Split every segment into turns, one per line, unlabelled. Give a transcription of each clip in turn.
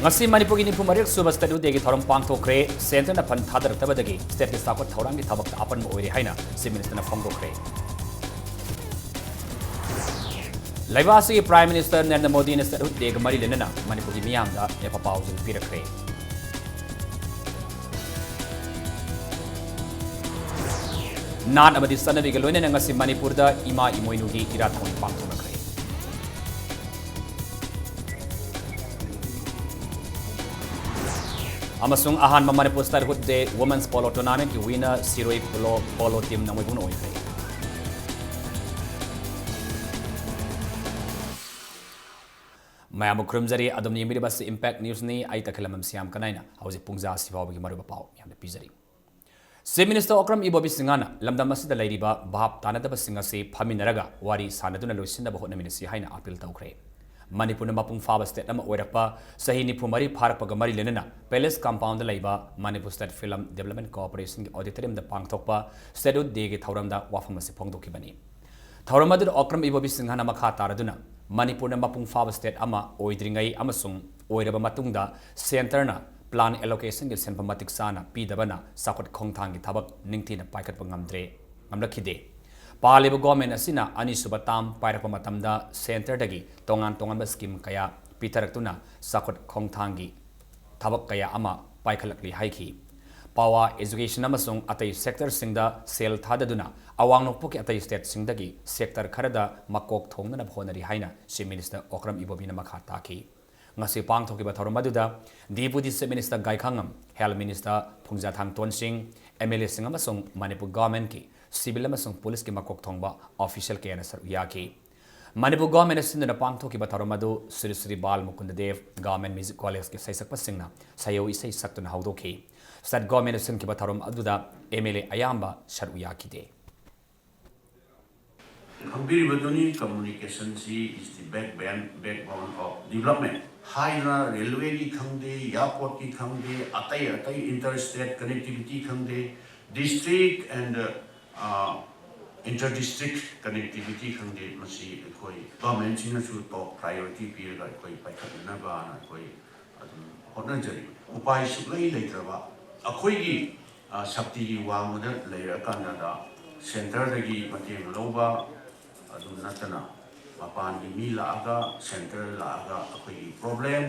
ngasi Manipur gi nipu marik suba state de gi thoram pangthokre center na phan thadartabadagi state ki sakot thorang gi thabak apan oire haina chief minister na phongdokre Laibasi Prime Minister Narendra Modi ne state de gi mari lenana Manipur gi miyam da epa pauzul pirakre nan amadi sanabi gi loina ngasi Manipur da ima imoinu gi ira thong pangthokre Amasung ahan Manipur State Hood Day Women's Polo Tournament ki winner Siroi Polo team na moibun oikre. Mayamu krumzari adom ni miribas impact news ni ay takhilamam siam kanaina hausi pungza sibaw gi maruba paw yamna pizari. Chief Minister Okram Ibobi Singana lamdam asida lairiba bahap tanadaba singasi phaminaraga wari sanaduna loisinda bahotna minasi haina appeal tawkre. Manipur mapung faba state ama oirakpa sahi nipu mari pharakpaga mari lenana palace compound laiba Manipur State Film Development Corporation auditorium da pangthokpa state day ge thauram da wafam ase phongdokibani thauram adu Okram Ibobi Singhana makha taraduna Manipur mapung faba state ama oidringai amasung oiraba matungda center na plan allocation ge senpamatik sana pidabana sakot khongthang gi thabak ningthina paikhatpa ngamlakhide Palibu government asina ani subatam pairakpa matamda center dagi tongan scheme kaya pitaraktuna sakot khongthangi thabak kaya ama paikhalakli haiki Power education amasung atai sector singda sel thadaduna awang nokpuki atai state singdagi sector kharada makok thongna bhonari haina chief minister Okram Ibobi na makha taki ngasi pangthokiba thoromaduda deputy chief minister Gaikhangam health minister Phungjathang Tonsing MLA sing amasung Manipur government ki civil amasung police ki makok thongba official ke answer yaki Manipur government asindna pangthokiba thoromadu Sri Sri Bal Mukundadev government music college ki saisakpa singna sayo isai saktuna haudoki state government asinkiba thorom aduda MLA ayamba sharu yaki de
Khambiribaduni communication is the backbone of development. Haina railway ki khangde, airport ki khangde, atai interstate connectivity khangde, district and inter-district connectivity khangde masi koi government sina su top priority period koi paikhatna ba na koi hotna jari upai suklai leitraba akhoi gi shakti gi wangda leira kana da center dagi mateng loba adu natana mapan gi mi laaga center laaga akhoi problem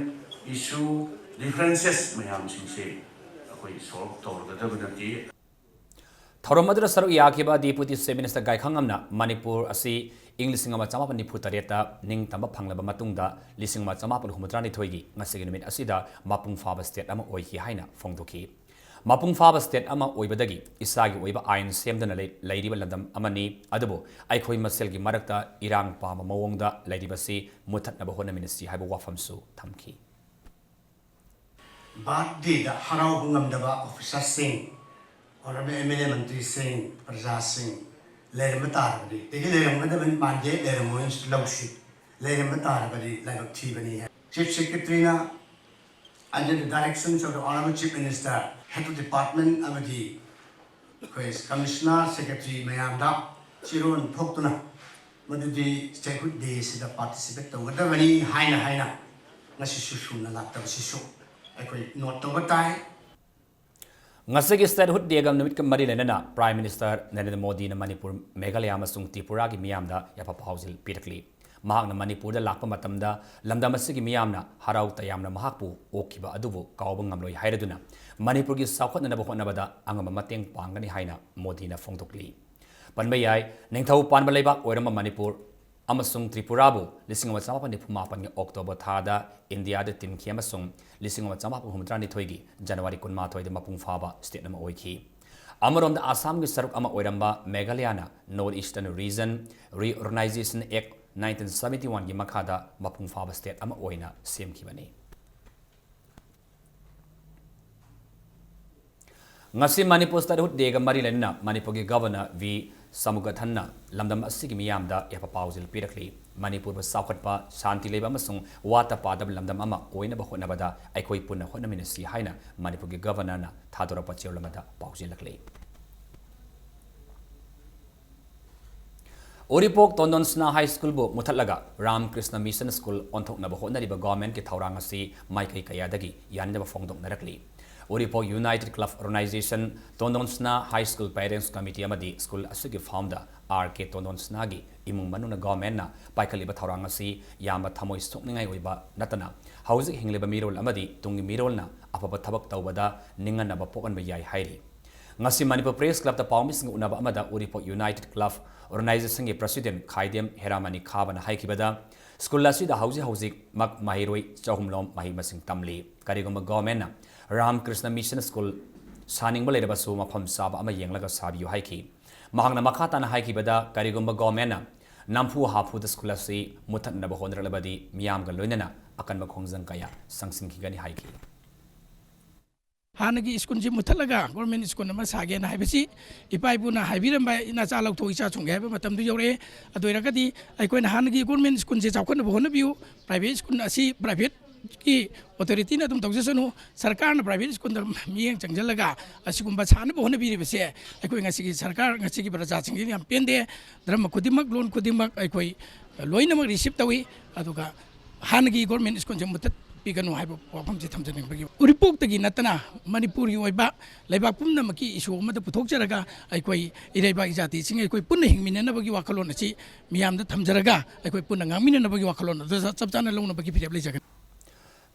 issue differences mayam singse akhoi solve tawgadabnati
Thoromadra saru yakiba deputy chief minister Gaikhangamna Manipur asi English ngama chama ni phutareta ning tamba phanglaba matungda lising ma chama pul humutrani thoigi ngasigi numit asida mapung faba state ama oiki haina phongdoki mapung faba state ama oibadagi isagi oiba ain semdana leiriba landam amani adubo aikhoi masel gi marakta irang pa mawongda leiriba si muthatna bahona ministry haiba wafamsu thamki
birthday da harau ngamdaba officer sing और अब MLA मंत्री सिंह प्रजा सिंह लेरमतार बड़ी देखिए लेरमता बन पांडे लेरमोइंस लौसी लेरमतार बड़ी लाइबक्ति बनी है चीफ सेक्रेटरी ना under the directions of the honourable chief minister head of department अमदी कोई कमिश्नर सेक्रेटरी मयामदा चिरोन थोक्तुना मदुदी स्टेटहुड डे से द पार्टिसिपेट तौगदा बनी हाइना नसिसु ना लाक्तब सिसु कोई नोट तौगताय
Ngasagi statehood diagam numit mari lenana Prime Minister Narendra Modi na Manipur Meghalaya amasung Tripura gi miyamda yapa pauzil pirakli mahak na Manipur da lakpa matamda lamdam asigi miyamna harau tayamna mahakpu okiba adubu kaubang ngamloi hairaduna Manipur gi sakhot na bahot nabada angama mateng pangani haina Modi na phongdokli panbayai ningthau panba leibak oirama Manipur amasung Tripurabu lising wa chama pani phuma pan October thada India da tin khi amasung lising wa chama humtrani thoigi January kunma thoide mapung faba state nama oiki amarom da Assam gi saruk ama oiramba Meghalaya na North Eastern Region Reorganization Act 1971 gi makhada mapung faba state ama oina semkhibani ngasi Manipur statehood dega mari lenna Manipur gi governor V Samugathanna lamdam asigi miyamda yapa pauzil pirakli Manipur ba saukhatpa shanti leba amasung wata padab lamdam ama oina ba hotnabada aikoi punna hotnaminasi haina Manipur gi governor na thadorapa cheulamada pauzil lakli Oripok Tondonsna High School bu Mutalaga Ram Krishna Mission School on Tok Naba Honariba government ki Taurangasi Maikai Kayadagi Yanaba Fongdok Narakli. Oripok United Club Organization Tondonsna High School Parents Committee Amadi School Asigi founder RK Tondonsnagi Imung Manuna government na Paikaliba Taurangasi Yamba Tamoi Sokningai Wiba Natana Housing Hingliba Mirol Amadi Tungi Mirol na Apapa Tabak Tawada Ninganaba Pokan Bayai Hairi. Ngasi Manipur Press Club the Paumis Unaba Amada Oripok United Club Organization ki President Khaidem Heramani Khabana Haikibada School Lasi the Housing Mak Mahiroi Chahumlom Mahimasing Tamli Karigoma government na Ram Krishna Mission School Saning Balebasu Mapam Saba Ama Yanglaga Sabiu Haiki Mahana Makatana Haikibada Karigoma government na Nampu Hapu the school Lasi Mutan Nabahondra Labadi Miam Galunana Akan Bakongzang Kaya Sangsing Kigani Haiki
Hanagi Skunji Mutalaga, government school number Sagan Hibisi, Ipipuna Hibiram by Nazala to each other, Matam Yore, Adoiragadi, I can Hanagi government school is a corner view, private school, see private key, authority na Toxano, Sarkar, private school, me and Changelaga, as you can but Hanabu Honabi, I couldn't see Sarkar, Nasiki Brazil, and Pende, Drama Kudimak, Lone Kudimak, I quay, Loinama received away, Aduga, Hanagi government is consumed. Pigano have a something. Report the Ginatana, Manipuri, Leba Puna Maki, issue Mata Putocharaga, I quay, Ireba Izati, sing a quick punning, Minanabaги Wakalona, see, Miam the Tamjaraga, I quay Punanga, Minanabaги Wakalona, there's a substance alone of Baki Blazer.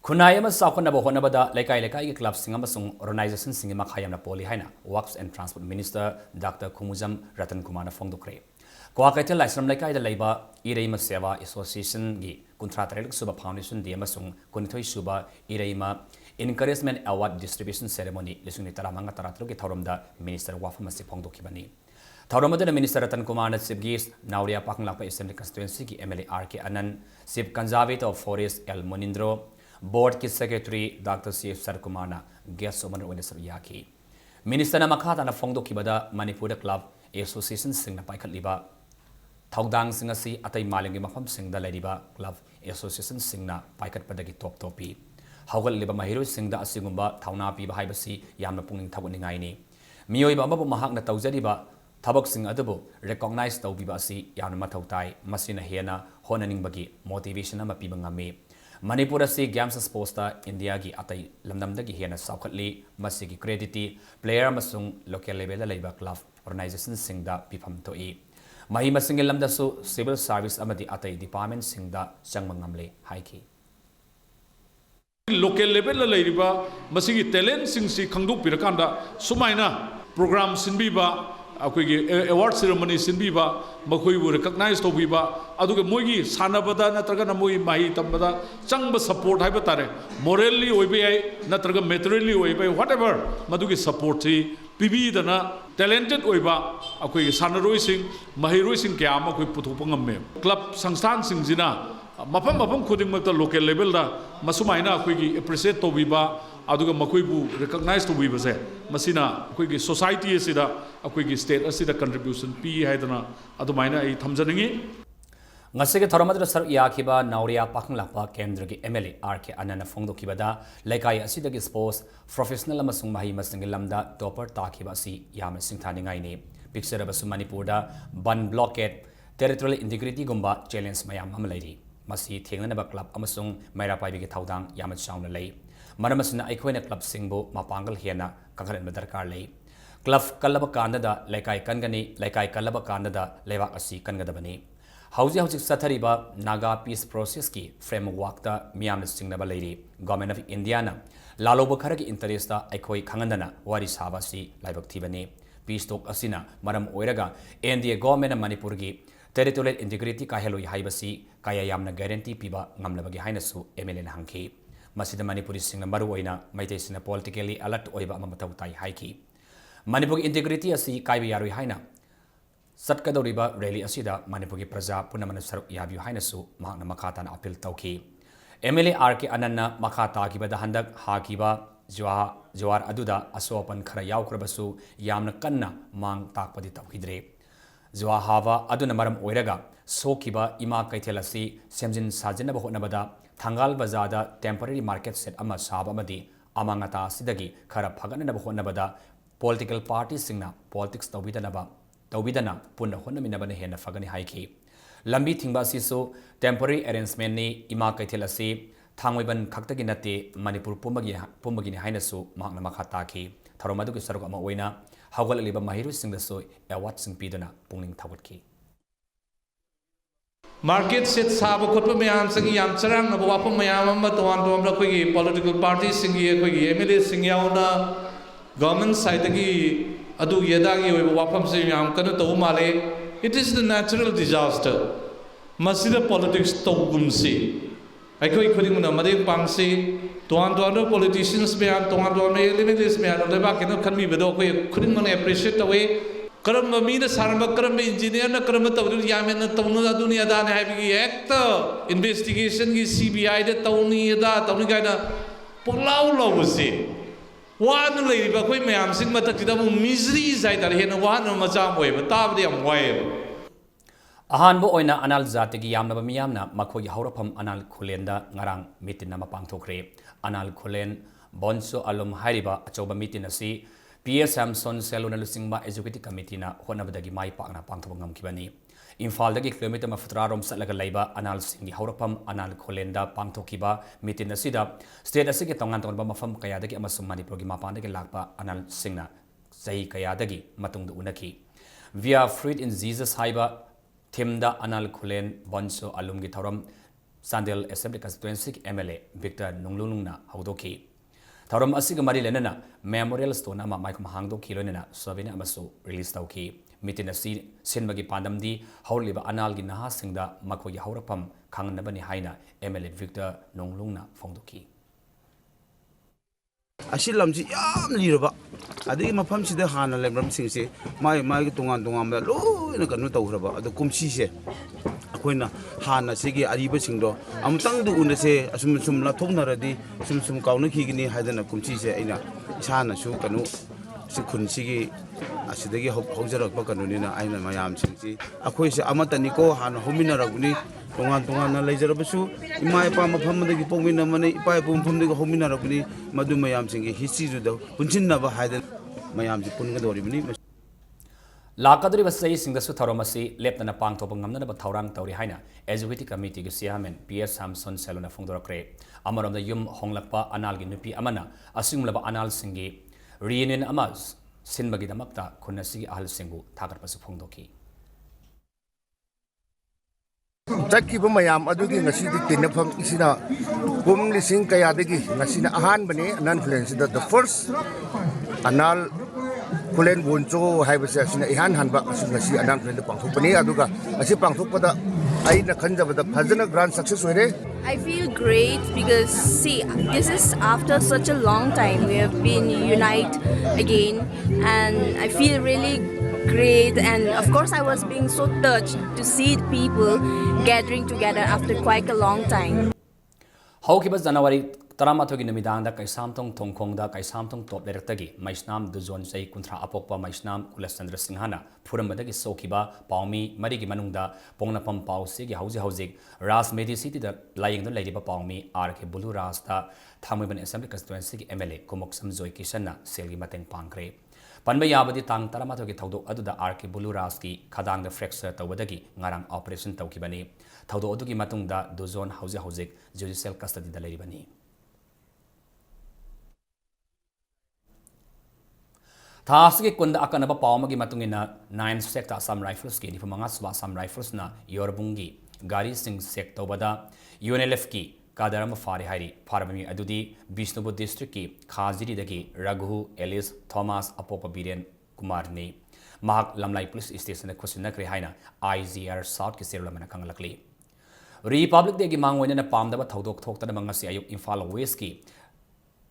Kunayama Sakonaba Honabada, Lekai Club Singamasung, Organization Singamakayana Poli Haina, Works and Transport Minister Dr. Kumuzam Ratan Kumana Fongdokre. Kwakatel Islam Lekai the Labor, Irema Seva Association Gi. Contractor Suba Foundation Diamasung Kunitoi Suba Ireima Encouragement Award Distribution Ceremony Lisuni Taramanga Taratruki Taurumda Minister Wafamasi Pongdo Kibani. Taurumada Minister Ratan Kumana Sibgis Nauria Pakanglapa Assembly Constituency ki MLA RK Anan Sib Conservator of Forest El Monindro Board ki Secretary Dr. CF Sarkumana Guest Oman Winesar Yaki Minister Namakata na Fongdo Kibada Manipur Club Association Singna Paikat Liba Thaudang Singasi Atai Malingi Mafam Singda Ladiba Club Association Singna Paikat Padagi Top Topi. Howell Liba Mahiro Singda Asingumba, Tauna Piba Hibasi, Yamna Punging Tawaningaini. Mio Baba Mahakna Tauzadiba, Tabak Sing Adabu, recognized Taubibasi, Yanama Tautai, Masina Hiena, Honaning Bagi, Motivation Ama Pibangami. Manipurasi Gamsa Posta, Indiagi Atai, Lamdamdagi Hiena Saukatli, Masigi Crediti, Player Masung, Local Level Labor Club, Organization Singda Pipam Toi. Mahima Singalam Dasu Civil Service Amadi Atai Department Singda Changmangamle Haiki.
Local level Ladiba, Masigi talent Singsi Kandu Pirakanda, Sumaina, program Sinbiba, award ceremony Sinbiba, Makui will recognize to Biba, Aduka Mugi, Sanabada, Natraga Mui, Mahi Tambada, Changba support Hybatare, morally Oibe, Natraga materially Oibe, whatever, Maduki support. PB dana talented oiba akoi sanaroi sing mahiroi sing kya ama koi puthupangam me club sangstan sing jina mapam khuding makta local level da masumaina akoi gi appreciate to biba aduga makoi bu recognize to biba se masina akoi gi society asida akoi gi state asida contribution pi haidana adumaina ai thamjaningi
Ngasige Tharamadra Sar Yakiba, Nauria Pakanglapa, Kendra MLA, RK Anana Fongdo Kibada, Lekai Asidagi Sports, Professional Amasung Mahima Singilamda, Topper Takibasi, Yama Singtaningaini, Picture of Manipurda, Bun Blockade, Territorial Integrity Gumba, Challenge Mayam Amaladi, Masi Tinganaba Club Amasung, Maira Pai Taudang, Yamat Sound Lay, Maramasina Ikoina Club Singbo, Mapangal Hiena, Kakaran Madarkar Lay, Club Kalaba Kandada, Lekai Kangani, Lekai Kalaba Kandada, Leva Asi Kangadabani. Housing Sathariba Naga Peace Process ki framework ta Miam Singnaba Lady, Government of Indiana, Lalo Bakaraki Interesta, Ikoi Kangandana, Waris Habasi, Libak Tibani, Peace Talk Asina, Madam Oiraga, and the Government of Manipurgi, Territorial Integrity Kahelo Haibasi, Kaya Yamna Guarantee Piba, Namlabagi Hainasu, Emilin Hanki, Masida Manipuri Sing Maruina, Maitasina politically alert Oiba Mamatautai Haiki. Manipur Integrity Asi Kaibi Yaru Haina. Satkadoriba rally asida Manipuri Praja Punamana Saru Yabu Hainasu, Mahana Makatan Apil Tauki. MLA RK Anana Makata Kiba the Handak Hakiba, Joar Aduda, Asopan Karayau Krabasu, Yamna Kanna, Mang Takpadi Taukidre. Joa Hava Adunamaram Oiraga, Sokiba, Ima Kaitelasi, Semjin Sajinaba Honabada, Tangal Bazada, temporary market set Ama Sabamadi, Amangata Sidagi, Kara Paganaba Honabada, political parties singna, politics Tawitanaba. तौबीदना पुनः होनमिनबने हेन फगनी हाइकी लंबी थिंबा Sissu temporary arrangement नि इमा कैथेल असि थांगवेबन खक्तगी नते मणिपुर पुमगी हाइनसु मांगना मखा ताकी थरोम अदुगी सरुक अमा ओइना हौगललिबा महिरुसिंगदसु एवार्ड सिंग पीदना पुंगलिंग थावटकी
मार्केट सेट साब खोप मैम संगी याम चरंग वाफम मैम तोान तोम अखोगी पॉलिटिकल पार्टी सिंगी अखोगी एमएलए सिंग याउना गवर्नमेंट साइड की अदु यदागी वाफम से याम कनो तो माले it is the natural disaster मसीदा पॉलिटिक्स तौगुमसी अखोई खुदिंग मदे पांगसी तोान तोान पॉलिटिशियंस मैम तोान तोान एमएलएस मैम लेबा केनो खनमी बदो अखोई खुदिंग मने एप्रिशिएट तवे करम मीन सारम करम इंजीनियर करम तौर यामें तौनु अदुनी अदाने हाइबगी हेक्ट इन्वेस्टिगेशन की सीबीआई दे तौनी अदा तौनी गायना पुलाउ लौबसे वान लेरिबा कोई मयाम सिंग मतकिदा मु मिजरी जायदार हेन वान मचाम ओइबा ताबदे याम वायब
अहानबो ओइना अनाल जातिगी यामनबा मियामना मखोगी हौरफम अनाल खुलेंदा ngarang mitin nama pangthokre अनाल खुलेन bonso alum हाइरिबा अचौबा मिtin asi PS Samson Seluna Lusingba Executive Committee na honabadagi mai pakna pangthobangam kibani Imphal dagi kilometer maftra rom satlaga laiba anal singi haurapam anal kholenda pangthokiba mitin asida state asige tongan tonba mafam kaya dagi amasum Manipur gi mapan dagi lakpa anal singna sahi kaya dagi matungda unaki via Freed in Jesus haiba thimda anal kholen bonso alum gi thoram Sandel Assembly Constituency MLA Victor Nunglunungna haudoki Tharom asiga mari lenana memorial stone ama maikum hangdo kilonena savina amasu release tauki mitin asi sinbagi pandamdi hauliba anal gi naha singda makoi haurapam khangnabani haina MLA Victor Nonglungna phongdoki
अशी लमची याम लिरबा अदगी मफम सिदा हाना labrum सिंगसे माई माई तोंगान तोंगान दा लोइना कनु तौरबा अद कुमसी से अखोइना हाना सिगी अरिबा सिंगदो अमतंग दु उनसे assume सुम ला थोनरदी सुम सुम काउन खिगनी हाइदना कुमसी से अइना इसाना सु कनु सि खुनसिगी असिदगी हौजरकबा कनुनिना अइना मयाम सिंगसी अखोइसे अमतनिको हाना होमिनरगुनी तोंगान तोंगान लेजरबसु इमा इपा मफमदगी पोमिना मने इपा इपा मफमदगी होमिनरगुनी मदु मयाम सिंगी हिस्ट्री जुदा पुंचिनबा हाइदन मयाम जि पुनगदोरिबनी
लाकदरी बसई सिंगसु थरोमसी लेपना पांगथोप ngamnaba thawrang tawri haina executive committee gi chairman PS Samson Seluna phongdorakre amarom da yum honglakpa anal gi nupi amana asingmlaba anal singi reunion amas sinbagi damakta khunasi ahal singu thagarpasu phongdoki
Chakkiba mayam adugi ngasidi tinapam isina kum lising kayadagi ngasina ahan bani anan influence the first anal kulen boncho haibase asina ihan hanba ngasi anan influence pangthokpani aduga asi pangthokpada aina khanjabada phajana grand success hoire
I feel great because see this is after such a long time we have been united again and I feel really great and of course I was being so touched to see people gathering together after quite a long time.
Haukiba January Taramathogi Namidanda Kaisamtong Tongkongda Kaisamtong top directagi Maisnam Duzon Sai Kuntra Apokpa Maisnam Kulasandra Singhana Puramadagi Sokiba Paumi Marigi Manungda Pongnapam Pausigi Hausi Ras Medi City the lying the Lady Paumi Arke Bulu Rasta Thamuban Assembly Constituency MLA Kumoksam Zoe Kishana Selgi Mateng Pankre Panba Yabadi Tang Taramathogi Taudo Aduda Arke Bulu Raski Kadang the Fracture Tawadagi Ngarang Operation Taukibani Taudo Odugi Matungda Duzon Hausi Judicial Custody the Lady Bani Thasiki Kunda Akanaba Paumagi Matungina 9 sector Assam Rifles ki Nifumangaswa Assam Rifles na Yorbungi Gari Singh Sector Bada UNLF ki Kadarama Fari Hari Paramami Adudi Bishnubu District ki Khaziri Dagi Raghu Ellis Thomas Apopa Biren Kumar ni Mahak Lamlai Police Station Kusina Krihaina IZR South ki Sirlamana Kangalakli Republic Degi Mangwena Pamdaba Todok Tokta Mangasi Ayuk Infala Whisky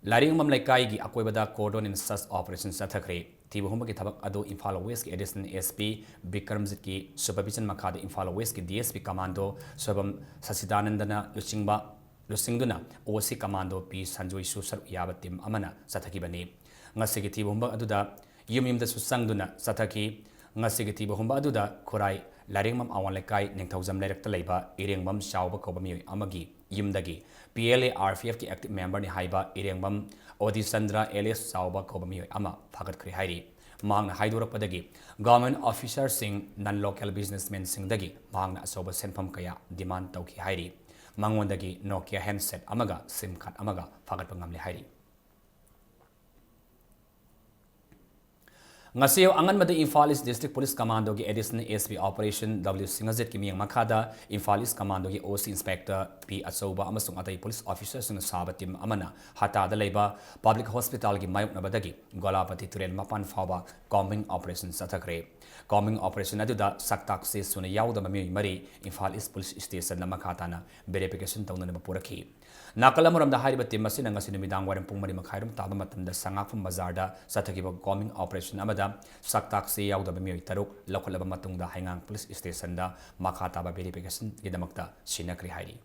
Laring Mamlaikai gi Akoibada Cordon in Sus Operation Sathakre, Tibuhumaki Tabak Ado Infala West ki Edison SP, Bikramzit ki Supervision Makada Infala West ki DSP Commando, Subam Sasidanandana Lusingduna, OC Commando P Sanjoy Susar Yabatim Amana, Sataki Bani, Nasiki Tibumba Aduda, Yumim the Susangduna, Sataki, Nasiki Tibuhumba Aduda, Korai, Laringmam Awalekai, Ningtauzam Lerek Leba, Iringbam Shauba Kobami Amagi, Yimdagi. PLA RFF ki active member ni haiba irengbam Odi Sandra Elias Sauba Kobami ama Fagat Kri Hairi mahangna haidorappadagi government officersing non local businessmen singdagi mahangna asoba senfam kaya demand tauki hairi mangondagi Nokia handset amaga sim card amaga fagatpa ngamle hairi ngasiyo anganmada Imphal East District Police Commando gi additional ASP Operation W Singazet ki miyang makada Imphal East Commando gi OC Inspector P Asoba amasung atai police officers sing saba team amana hata da leiba public hospital gi mayok nabadagi Golapati Turel mapan fawa combing operation sathakre combing operation aduda saktak se suna yawda mami mari Imphal East Police Station namakata na verification tawna na puraki Nakalamuram da hariba team masin nga sinumidang waring pung mari makhairum taba matamda sangakpum bazarda sathakiba combing operation amada saktak se yawda bami taruk lokalaba matungda haingang police station da makata ba verification gidamakta sinakri hairi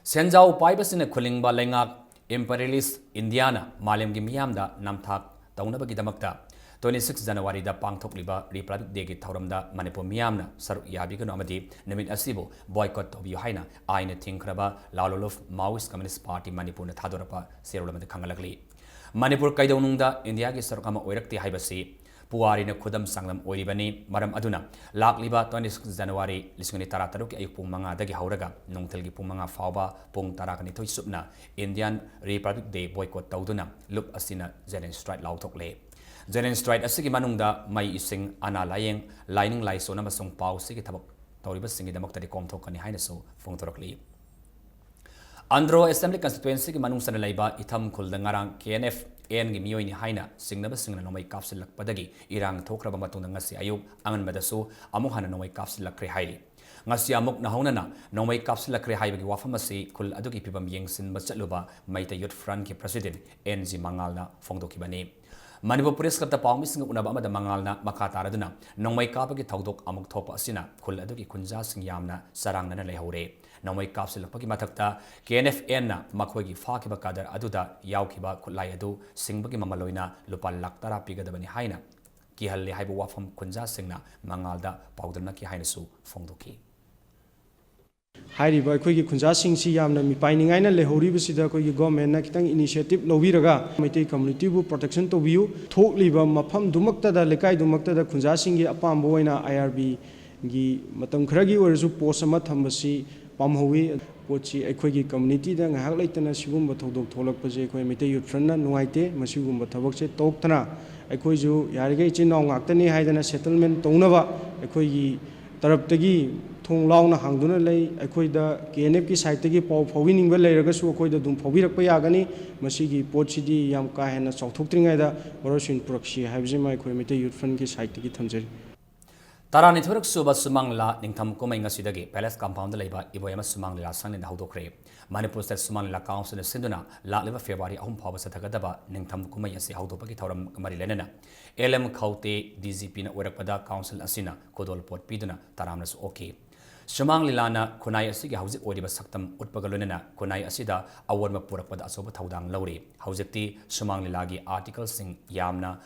Senjau paibasina khulingba lengak Imperialist Indiana malemgi miyamda namthak taunabagi 26 January da pangthokliba Republic Day gi thauramda Manipur miyamna saru yabigano amadi namit asibu boycott tobiyu haina aina thingkraba Lalolof Maoist Communist Party Manipur na thadorapa serolamada khangalagli Manipur kaidaunungda India gi sarukama oirakti haibasi Puari na khudam sanglam oiribani maram aduna lakliba 26 January 2013 ki ayuk pung manga dagi hauraga nongthel gi pung manga fawba pung tarakani thoi supna Indian Republic Day boycott tauduna lup asina Zelen strike lauthokle Zelen strike asigi manungda mai ising ana layeng lining laisona masong pau sigi thabak tawriba singi damakta komthokani haina so fungtorokli Andro Assembly Constituency ki manung sana laiba itham khulda ngarang KNF en gi miyoi ni haina singnaba singna nomai kapsilak padagi irang thokraba matungda ngasi ayuk angan madasu amu hana nomai kapsilak kre haili ngasi amuk na haunana nomai kapsilak kre haibagi wafamasi khul adugi pibam yengsin machatluba maita youth front ki president NG Mangalna fongdoki bani Manipur Police Kapta Pawmi Singh Unaba Amada Mangalna Makataraduna Nongmai Kapagi Thaudok Amuk Thopa Asina Khul Adugi Kunja Singh Yamna Sarangnana Lehaure Nongmai Kapsilakpagi Mathakta KNFN na Makhoigi Fakiba Kadar Aduda Yaukiba Khulai Adu Singbagi Mamaloina Lupa Laktara Pigadabani Haina Kihalle Haibu Wafam Kunja Singhna Mangalda Pawdana Ki Hainasu Fongdoki
हाइरिबा अखोइगी खुंजासिंगसी यामना मिपाइनिंगाइना लेहौरिबसिदा अखोइगी गवर्नमेंटना खितंग initiative लौबिरगा मैतै कम्युनिटीबु प्रोटेक्शन तौबियु थोकलिबा मफम दुमक्तदा लेकाइ दुमक्तदा खुंजासिंगी अपामबो ओइना आईआरबी गी मतम खरगी ओरसु पोस्ट अमा थंबसी पामहौवी पोची अखोइगी कम्युनिटीदा ngahak leitana sigumba thodok tholakpase अखोइ मैतै यूथ फ्रंटना नुवाइते मसिगुम्बा थबकसे तोक्तना अखोइजु यारिगै चिनाव ngakतनि हाइदना सेटलमेंट तौनबा अखोइगी तरप्तगी थों लाउना हांगदुना लई अखोइदा KNF की साइटगी पाव फाविनिंगबा लेरगसु अखोइदा दुम फाविरकपा यागनी मसिगी पोटसिदी याम का हेना चौथोक्त्रिङाइदा वरसिन पुरक्सी हाइबजिमा अखोइ मेते यूथ फ्रंट की साइटगी थमजरी
Tarani Thurak Suba Sumangla Ningtham Kumainga Sidagi Palace Compound Leba Iboyama Sumangla Sang in Haudokre Manipur State Sumangla Council Sinduna La Leva February Ahum Power Satagadaba Ningtham Kumayasi Haudopaki Tauram Marilenana LM Kaute DGP na Urapada Council Asina Kodol Port Piduna Taramnas Oki Sumang Lilana Kunai Asigi Hausi Odiba Saktam Utpagalunana Kunai Asida Awarma Purapada Asoba Taudang Lauri Hausiti Sumang Lilagi articles sing Yamna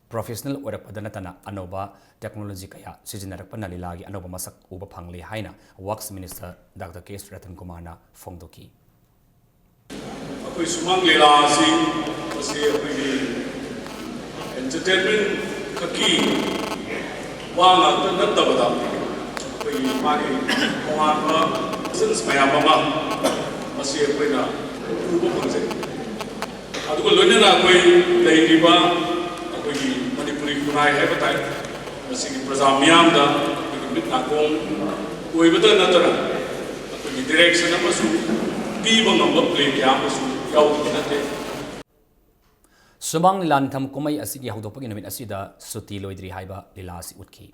Professional Urapadanatana Anoba Technology Kaya Sizinarapana Lilagi Anoba Masak Uba Pangli Haina Works Minister Dr. K. Ratan Kumana Fongdoki
Sumang Lilasi entertainment Kaki Wanga Natabada Magi Moana since Mayamama Masia Pina Uba Pangse Adu Lunana Koi Ladiba Manipuri Kunai Habitat, the Singing Prazamiam, the Nakong, Uibata Natara, the direction of Masu, people number play Yamasu, Yaukinate.
Sumang Lantam Kumai Asigi Haudopagin with Asida, Suti Loidri Haiba, Lilasi Utki.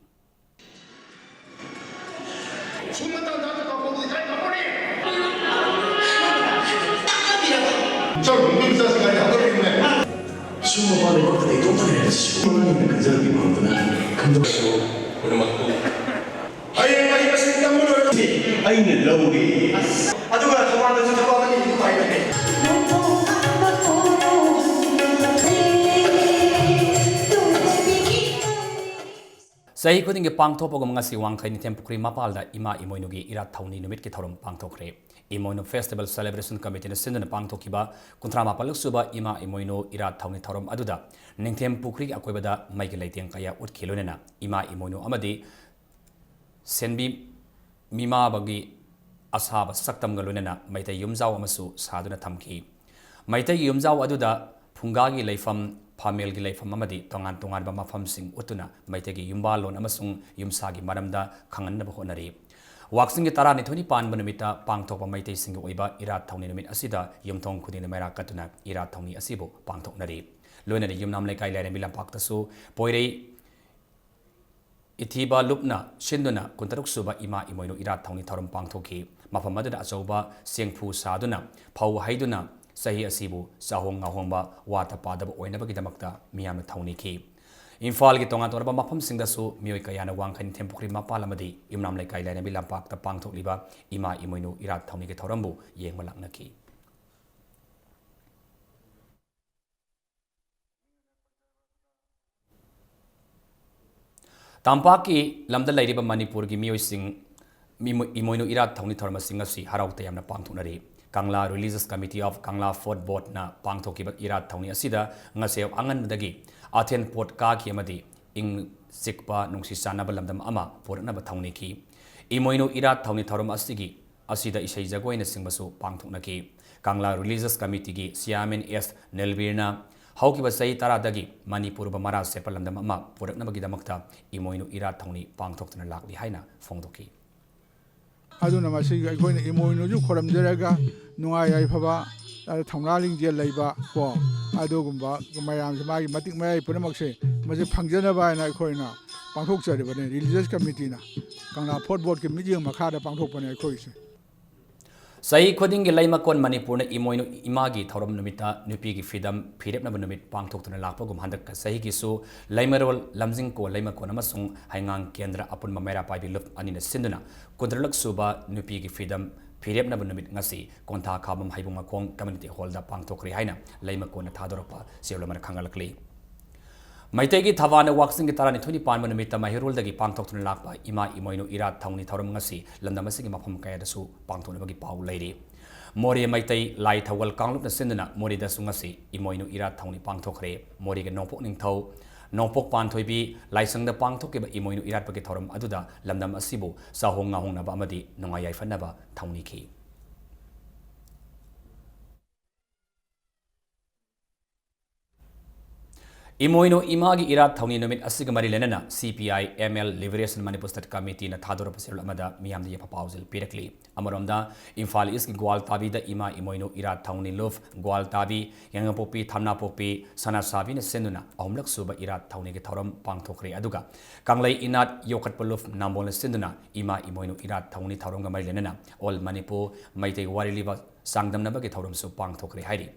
수모반의 것들이 동탄에 수모반이 근절이 많구나. 감독수 오늘 맞고. 아예 이것은 남문을 아이는 러우리. 아두가 도망가서 도망가는 이유가 있네.
Sahi khuding ge pangthopagum ngasi wangkhai ni tempukri mapalda ima imoinugi ira thauni numit ki thorum pangthokre imoinu festival celebration committee na sinduna pangthokiba kuntra mapaluk suba ima imoinu ira thauni thorum aduda ningthem pukri ki akoibada maigi leiteng kaya utkilonena ima imoinu amadi senbi mima bagi asaba saktam galunena maitai yumjaw amasu saduna thamki maitai yumjaw aduda phungagi leifam Pamel gi leifam amadi tongan tongan ba mafam sing utuna maitegi yumbalon amasung yumsagi maramda khangan ba honari waksing gi tara ni thoni pan banumita pangthok ba maitai sing oiba ira thongni numit asida yumthong khudin mera katuna ira thongni asibo pangthok nari loinari yumnam lekai laire milam paktasu poirei ithiba lupna sinduna kuntaruk suba ima imoinu ira thongni thorum pangthoki mafam aduna achauba sengphu saduna phau haiduna Sahi asibu sahong ngahongba wata padaba oinabagi damakta miyamna thauni ki Imphal gi tonga torba mafam singdasu mioi kayana wangkhan thempukri mapalamadi imnam lekai laina bilampak ta pangthok liba ima imoinu ira thauni ki thorambu yengma lakna ki Tampaki lamda lairiba Manipur gi mioi sing imoinu ira thauni thorma singasi harawta yamna pangthonari Kangla Religious Committee of Kangla Fort Board na pangthokiba ira thauni asida ngasew anganbadagi Athen Port ka ki amadi ing sikpa nungsi sanaba lamdam ama porna ba thauni ki imoinu ira thauni thorum asigi asida isai jagoina singbasu pangthoknaki Kangla Religious Committee gi Siamen S Nelbirna haukiba sai taradagi Manipur ba mara sepal lamdam ama porna bagi damakta imoinu ira thauni pangthoktuna lakli haina phongdoki
aduna masiga akoina imoinu ju khoramjeraga nungai ai phaba thongnaling je leiba ko adugumba mayam magi matik mayai punamakse maje phangjanaba na akoina pangthok charibane religious committee na Kangla Fort Board ke meeting makhada pangthok pane akoise
Sahi khuding gi laimakon Manipur na imoinu imagi thorum numita nupi gi freedom phirep na numit pangthoktuna lakpa gum handak sahi gi su laimarol lamjing ko laimakon amasung haingang kendra apun mamera pai bi lup anina sinduna kundralak suba nupi gi freedom phirep na numit ngasi kontha khabam haibunga khong community hall da pangthokri haina laimakon na thadorpa sewlamana khangalakli Maitegi Thavana Waxing Tarani 20 Pan Manumita Mahirul dagi Pangtok Lakpa Ima Imoinu Ira Thauni Thorum Ngasi Landamasi Mapam Kayadasu Pangtonabagi Pau Lady Mori Maitai Lai Thawal Kanglup na Sindana Mori da Sungasi Imoinu Ira Thauni Pangtokre Mori ga Nopok Ning Thau Nopok Pan Thoibi Laisang da Pangtokiba Imoinu Irat Pagi Thorum Aduda Landam Asibu Sahong Ngahong Naba Amadi Nongayai Fanaba Thauni Ki Imoinu imagi ira thauni numit asigamari lenana CPI ML Liberation Manipur State Committee na thadora pasirul amada miyam de papauzil pirakli amaronda Imphal East Gwal Tabi da ima imoinu ira thauni love Gwal Tabi yangapopi thamna popi sana sabi na senuna ahumlak suba ira thauni ge thoram pangthokre aduga kanglai inat yokat poluf nambol senduna ima imoinu ira thauni thoram gamari lenana all Manipur maitei wariliba sangdam naba ge thoram su pangthokre hairi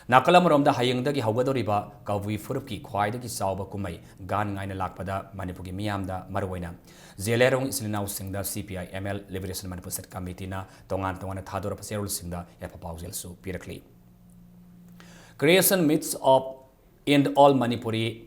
Nakalamaromda Hayangdagi Hawadoriba, Kawi Furupki, Kwaidaki Sauba Kumai, Gan Ngaina Lakpada, Manipugi Miamda, Marwena, Zelerong Islinau Singda, CPI ML Liberation Manipur State Committee na Tongan Tongana Thadora Paserul Singda, Epapausel Su Pirakli. Creation myths of End All Manipuri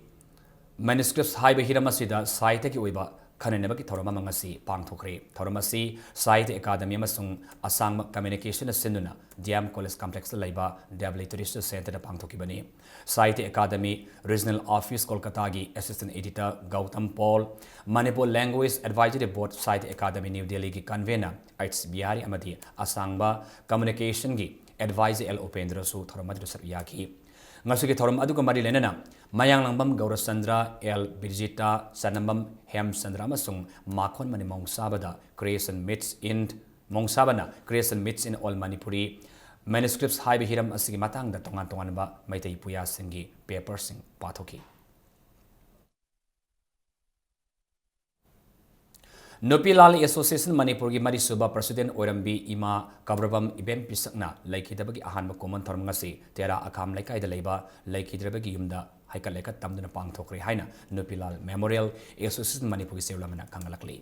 manuscripts Haiba Hiramasida, Saitaki Uiba, Kananabaki Toramangasi, Pangtokre, Toramasi, Site Academy Masung, Asang Communication Sinduna, Diam College Complex Laiba, Laboratory Center Pangtokibani, Site Academy, Regional Office Kolkatagi, Assistant Editor Gautam Paul, Manipur Language Advisory Board, Site Academy New Delhi Convener, It's Biari Amadi, Asangba, Communication Gi, Advisor L. Upendra Su, Toramadu Sabyaki. Ngasuki thorum aduga mari lenana mayang langbam Gaurasandra L Birjita Sanambam Hem Sandra Masung Makon Mani Mongsabada Creation Myths in Mongsabana Creation Myths in All Manipuri manuscripts Haiba Hiram Asigi Matang da Tongan Tonganba Maitai Puya Singi Paper Sing Pathoki Nupilal Association Manipur gi Marisuba President Orambi Ima Kabrabam Ibem Pisakna Laikidabagi Ahanba Common Thormangasi Tera Akam Laikai the Leba Laikidrabagi Yumda Haikaleka Tamduna Pangtokri Haina Nupilal Memorial Association Manipur Sevlamana Kangalakli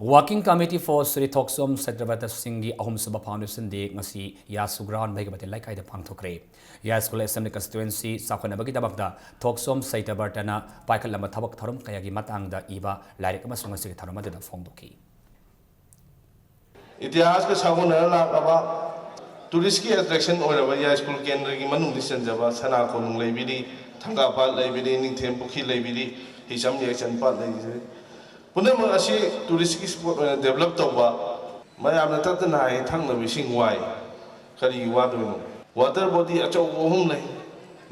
Working Committee for Sri Thoksom Satrabata Singhi Ahum Sabha Foundation Day ngasi Yasugran Bagabati like I the Pangtokre. Yaskula Assembly Constituency Sakanabaki Dabakda Thoksom Saitabartana Paikalama Tabak Thorum Kayagi Matangda Iba Larik Masumasi Taramada Fondoki.
इतिहास के सागुन लाकबा tourist की attraction ओरबा school केंद्र की मनु दिसंजबा सना कोनुंग लेबिदी थंगापा लेबिदी निथेम पुखी लेबिदी हिचम reaction पात लेबिदी पुनम असी tourist की spot develop तौबा मयाम ततना है थंग बिसिंग वाई करी वादुनो वाटर बॉडी अचौ ओहुम ले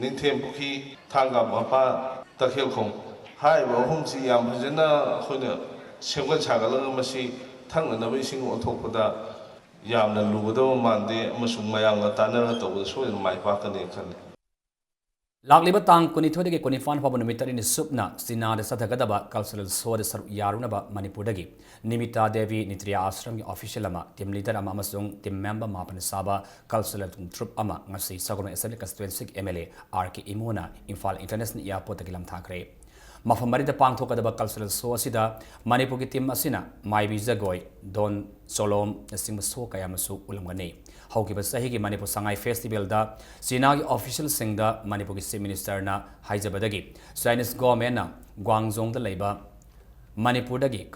निथेम पुखी थंगापा तखेल खों हाय ओहुम सी याम फजना खोने सेमगन सागल मसी थांगनबा इसिंग ओथोपदा यामना लुगदो मानदे अमसुंग मयांगा तानरा तौबदा सोय माइ पाकने खले
Lagliba tang kunithodi kunifan pabon mitari ni supna sinada sathagadaba cultural sword sar yarunaba Manipurdagi Nimita Devi Nitriya Ashram official ama team leader ama amasung team member mapan saba cultural troop ama ngasi Saguna Assembly Constituency MLA RK Imona Imphal International Airport gilam thakre Mafamari the Pangthokadaba cultural so asida Manipuri team asina Maibi Zagoi Don Solom Nasing so kayamasu ulamgane Haukiba Sahigi Manipur Sangai Festival da Sinagi official singda Manipur Chief Minister na Haijabadagi Chinese government na Guangzhou the Labor Manipur dagi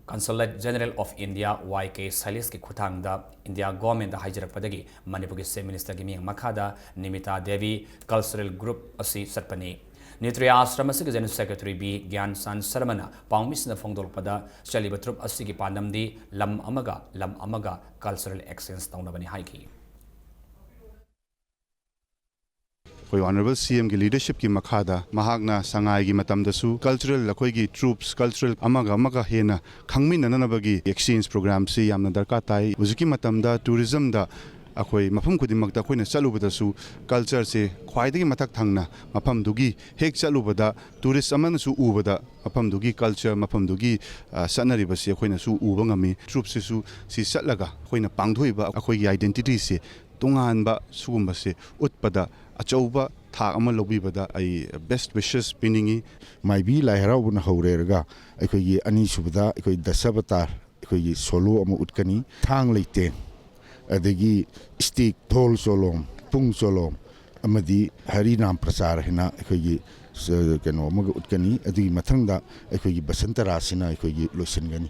Consulate General of India YK Salis ki khutang da India government da Haijarakpadagi Manipur Chief Minister gi miyang makhada Nimita Devi Cultural Group asi sarpani Nitriya Ashram asigi General Secretary B Gyan San Sarmana Pangmisna Fongdolpada Chaliba Troop asigi Pandamdi Lam Amaga Cultural Exchange Taunabani Haiki.
Honorable CM की leadership की मखादा महागना संगाई की मतमदसु cultural लकोई की troops cultural amaga हेना खंगमी नननबगी exchange program से यामना दरकार ताई उजकी मतमदा tourism दा अखोई मफम खुदिमकता अखोइना चलुबदसु culture से ख्वाइदगी मथक थंगना मफम दुगी हेक चलुबदा टूरिस्ट अमनसु उबदा मफम दुगी कल्चर मफम दुगी सनरिबसे अखोइना सु उब ngami ट्रुप सेसु सि चलगा अखोइना पांगथोइबा अखोइगी आइडेंटिटी से तोंगानबा सुगुमबसे उतपदा अचौबा था अमा लौबिबदा आई बेस्ट विशेस पिनिंगी
माइबी लाइहराउबना हौरेरगा अखोइगी अनि सुबदा अखोइ दशबतार अखोइगी सोलो अमा उतकनी थांग लेते अदगी स्टिक थोल सोलोम पुंग सोलोम अमदी हरि नाम प्रचार हिना अखोइगी कनो मग उतकनी अदगी मथंगदा अखोइगी बसंत रासिना अखोइगी लोसनगनी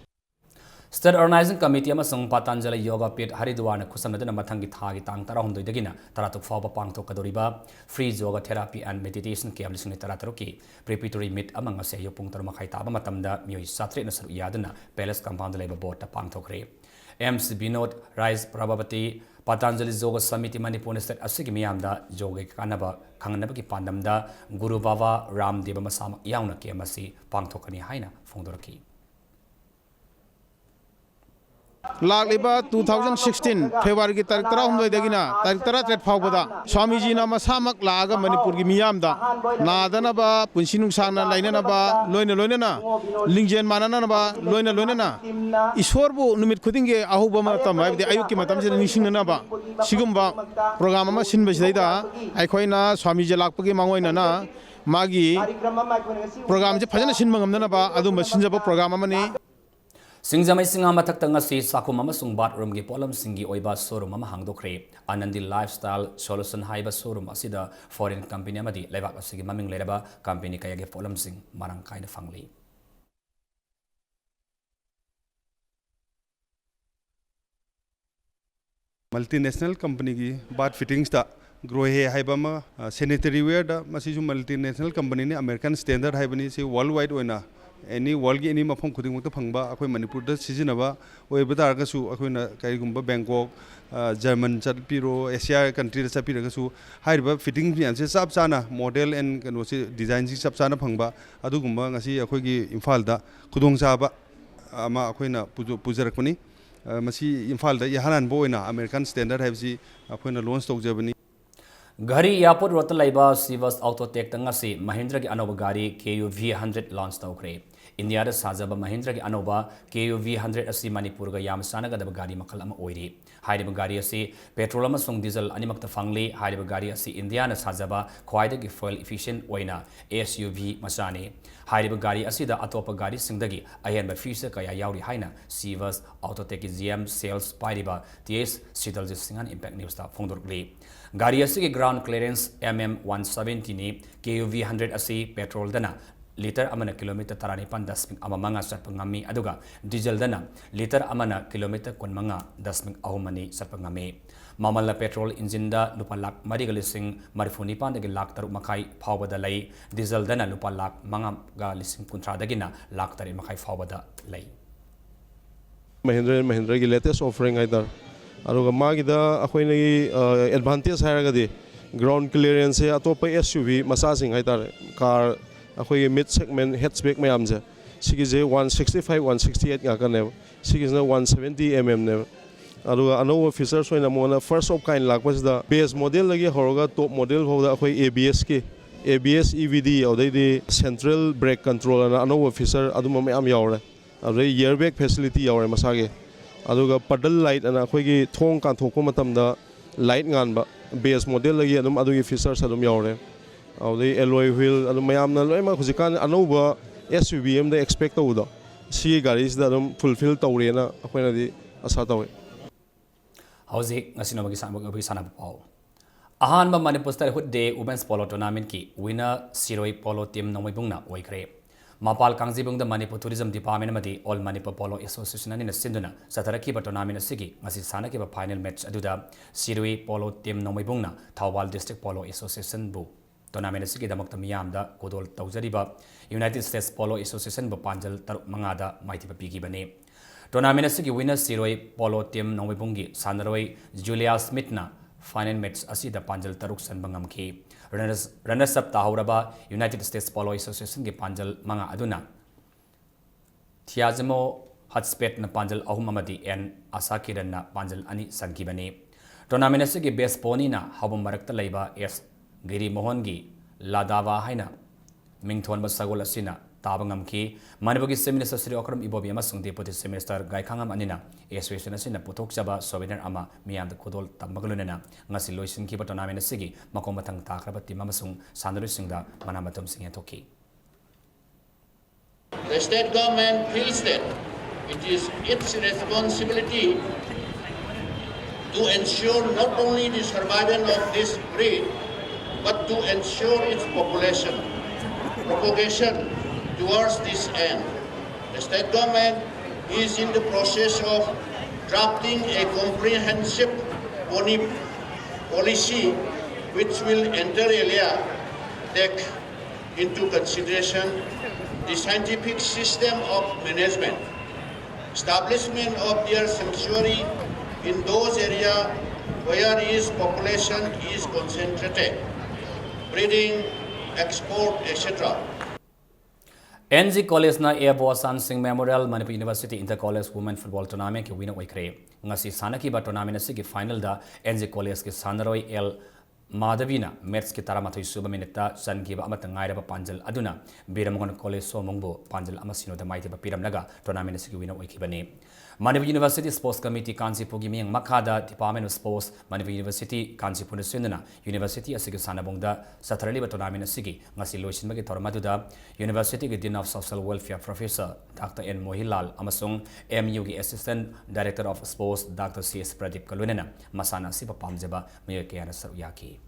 State Organizing Committee amasung Patanjali Yoga Pit Haridwar na khusamnadana mathangi thagi tang 13 dagina taratuk fawba pangthokadoriba free yoga therapy and meditation camp lising tarataruki preparatory meet amang ase yopung tarmakhai taba matamda mioi satre na saru yadana palace compound labor board ta pangthokre MC Binod Rise Prabhavati Patanjali Yoga Samiti Manipur State asigi miyamda yoga kanaba khangnabagi pandamda Guru Baba Ramdeva masama yauna ke amasi pangthokani haina phongdoraki
Lagliba 2016 February ki tarik tara humdoi degina tarik tara tret phawbada Swami ji na masamak laga Manipur gi miyamda nadana ba punsinung sana lainana ba loina na lingjen manana ba loina na ishwar bu numit khudinge ahuba matam haibde ayuk ki matam se nising na ba sigumba program ma sin besida aikhoina Swami ji lakpagi mangoina na magi program je phajana sin mangamna ba adu masinjaba program amani
Singjamai singa mathakta ngasi sakum amasung bathroom gi polam singi oiba showroom ama hangdokre Anandi Lifestyle Solution haiba showroom asida foreign company amadi lebak asigi maming leraba company kaya ge polam sing marang kaina fangli
multinational company की बात fittings ता grow है हाइबा मा sanitary wear दा मसीजु multinational company ने American standard हाइबनी से worldwide होना any world की any मफम खुदिंग मुक्त फंगबा अखोई मणिपुर दा सिजिनबा ओय बदारगसु अखोइना काइगुम्बा बैंकॉक जर्मन चटपिरो एशिया कंट्री दा चपिरगसु हाइबा फिटिंग बियान से सब चाना मॉडल एंड कनो से डिजाइन से सब चाना फंगबा अदुगुम्बा ngasi अखोइगी इम्फाल दा खुदोंग चाबा अमा अखोइना पुजरकनी मसी इम्फाल दा यहानान बोइना अमेरिकन स्टैंडर्ड हाइबसी अखोइना लॉन्च तौजबनी
Gari Airport Road Laiba Sivas Autotech Tangasi Mahindra ki Anova Gari KUV 100 launch taukre India da sajaba Mahindra ki anoba KUV 100 asi Manipur ga yam sanaga da gari makal ama oiri. Hairiba gari asi petrol amasung diesel animakta fangli. Hairiba gari asi India na sajaba khwaidagi fuel efficient oina SUV masani. Hairiba gari asi da atopa gari singdagi ayan ba feature kaya yauri haina Sivas Autotech GM sales pairiba TS Sital Singan Impact News ta phongdurli. Gari asi ki ground clearance MM170 ni KUV 100 asi petrol dana liter amana kilometer tarani pan dasming amamanga satpangami aduga diesel dana liter amana kilometer konmanga dasming ahumani satpangami mamala petrol engine da lupa lak marigalising marifuni pan dagi lak taru makai phawbada lai diesel dana lupa lak manga ga lising kuntra dagina lak tari makai phawbada lai
Mahindra ki latest offering aidar aruga magida akhoi advantage hairagadi ground clearance atopa SUV masasing aidar car akhoi mid segment hatchback mayamje sigize 165 168 ngakane sigizna 170 mm ne aruga anova features hoina mona first of kind lakpasda base model lagi horoga top model hoda akhoi ABS EVD audai central brake control na anova feature aduma mayam yawre arai airbag facility yawre masage aduga paddle light ana akhoi gi thong kan thokko matamda light nganba base model lagi adum adugi features adum yawre audai alloy wheel adum mayamna loima hujikan anova SUV da expect tawda si gari is da adum fulfill tawrena akhoi di asa tawe
hauzik ngasino magi sana pau ahan ba Manipur State Hood Day Women's Polo Tournament ki winner Siroi Polo team nomibungna oikre Mapal Kangjibung the Manipur Tourism Department madi All Manipur Polo Association ani na sinduna sataraki ba tournament sigi ngasi sana ki ba final match aduda Siroi Polo team nomibungna Thawal District Polo Association bu tournament sigi damak tamiyam da kodol tawjariba United States Polo Association ba panjal taruk mangada maiti ba pigi bane tournament sigi winner Siroi Polo team nomibungi sanaroi Julia Smith na final match asida panjal taruk san bangam ki runners up tahuraba United States Polo Association ki panjal manga aduna Thiazamo Hotspet na panjal ahum amadi en Asakiran na panjal ani sanki bane tournament asigi best pony na habum marakta laiba S Giri Mohan gi Ladawa haina mingthon ba sagol asina tabangam ki Manipur Minister Sri Okram Ibobi amasung Deputy Minister Gaikhangam anina association asina puthok chaba souvenir ama miyam da kodol tambaglunena ngasi loisin ki tournament asigi makomathang takraba team amasung sandaru singda manamatam singya thoki
The state government feels that it is its responsibility to ensure not only the survival of this breed but to ensure its propagation towards this end. The state government is in the process of drafting a comprehensive policy which will inter alia take into consideration the scientific system of management, establishment of their sanctuary in those areas where its population is concentrated, breeding, export, etc.
NG College na Air Bosan Singh Memorial Manipur University Inter College Women Football Tournament ki winner oikre ngasi sanaki ba tournament asigi final da NG College ki sanaroi L Madhavina match ki taramathui suba minute sanki ba amata ngaira ba panjal aduna Biramgon College somongbo panjal amasino da maiti ba piramnaga tournament asigi winner oikibani Manipur University Sports Committee Kanchipur gi miyang makhada Department of Sports Manipur University Kanchipur sindana University asigi sanabongda satarali ba tournament asigi ngasi loisin bagi tormaduda University gi Dean of Social Welfare Professor Dr. N Mohilal amasung MU gi Assistant Director of Sports Dr. CS Pradeep Kalunena masana siba pamjaba mayakena saruyaki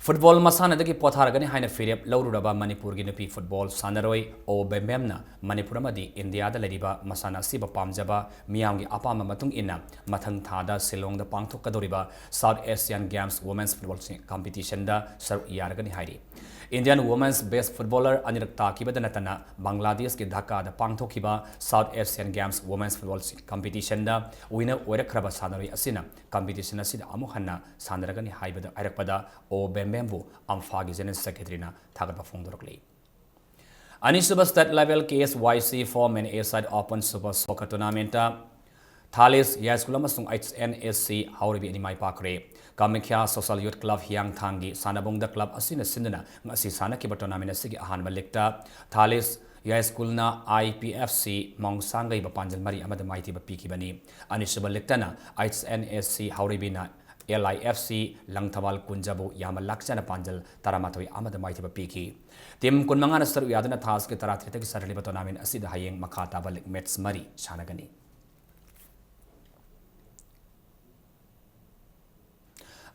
Football masana dagi potharagani haina firep laururaba Manipur gi nupi football sanaroi o bembemna Manipur amadi India da lariba masana siba pamjaba miyam gi apama matung inna mathang thada Shillong da pangthokadoriba South Asian Games Women's Football Competition da saru yaragani hairi Indian Women's Best Footballer anirak takibada natana Bangladesh ki Dhaka da pangthokiba South Asian Games Women's Football Competition da winner oirakraba sanaroi asina competition asida amu hanna sanaragani haibada airakpada o bembembu amfagi general secretary na thagatba phongdorokli Anisuba state level KSYC for men A side open super soccer tournament Thalis Yai School amasung HNSC hauribi ani mai pakre. Kamekhya Social Youth Club Hiang Thangi Sanabongda Club asina sindana ngasi sanaki tournament asigi ahanba lekta Thalis Yai School na IPFC Mongsangai Bapanjal Mari amada maiti bapiki bani anisaba lektana HNSC hauribi na LIFC Langthawal Kunjabu Yama Lakshana Panjal Taramatoi amada maiti bapiki Tim kunmangana saru yadana thas ke taratrita ki sarali tournament asida hayeng makhata balik match mari chanagani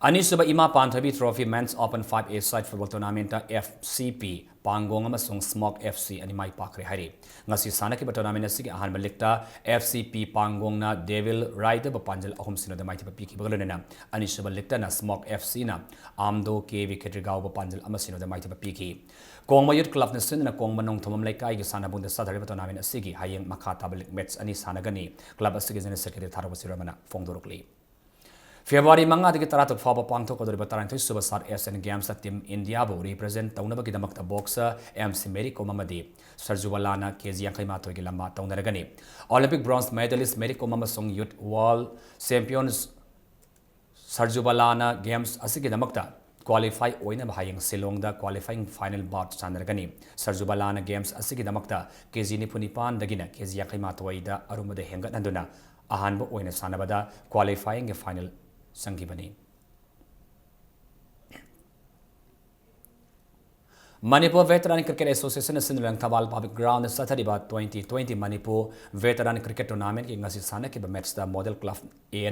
Anisaba Ima Panthabi Trophy Men's Open 5A Side Football Tournament FCP Pangong amasung Smoke FC ani mai pakre hari ngasi sanaki ba tournament asigi ahan balikta FCP Pangong na Devil Rider Bapanjal ahum sino da maiti piki bagalena Anisaba likta na Smoke FC na Amdo KV Ketrigao Bapanjal amasino da maiti piki Kongma Youth Club na sin na Kongma nong thomam laikai gi sanabung da sadari ba tournament asigi hayeng makhata balik match ani sanagani club asigi jene secretary tharawasiramana fongdorukli February manga digi taratuk faba pangthok kodori bataran thoi subasar Asian Games team India bo represent taunaba gi damakta boxer MC Mary Kom amadi Sarjubalana KG yankai matoi gi lamba taunaragani Olympic bronze medalist Mary Kom amasung youth world champions Sarjubalana Games asigi damakta qualify oina bahayeng Silongda qualifying final bout sanaragani Sarjubalana Games asigi damakta KG nipunipan dagina KG yankai matoi da arumade hengat nanduna ahanba oina sanabada qualifying ge final Sangibani Manipur Veteran Cricket Association is in Langthawal Public Ground Saturday 2020 Manipur Veteran Cricket Tournament ki ngasi sana ki match the Model Club A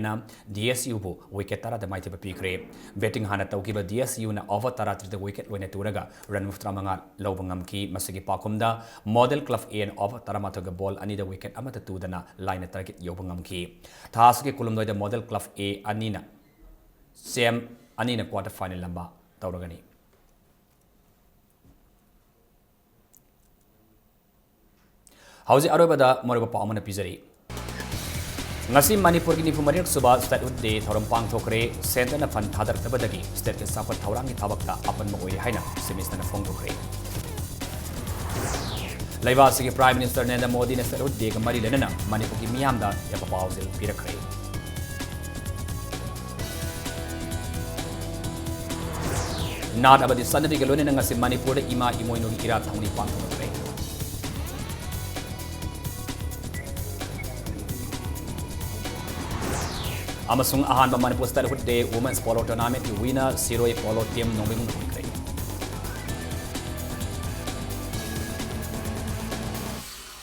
DSU bu wicket tara the mighty pikre betting hana tauki ba DSU na over tara the wicket wene turaga run muftra manga lobangam ki masigi pakumda Model Club A over tara matoga ball ani the wicket amata tudana line target yobangam ki thas ki kulum the Model Club A anina same anina quarter final lamba tauragani Hausi arobada moriba paamana pizari ngasi Manipur ki nifumari suba state udde thoram pang thokre center na fan thadar tabadagi state ke sapat thaurangi thabakta apan mo oi haina semester na phong thokre laibasi ki prime minister Narendra Modi ne state udde ga mari lenana Manipur ki miyam da ya papauzil pirakre Nad abadi sanadi ke lone ngasi Manipur de ima imoino ki ira thangni pang thokre Amasung ahan ba Manipur State Hood Day Women's Polo Tournament winner Siroi Polo Team Nongming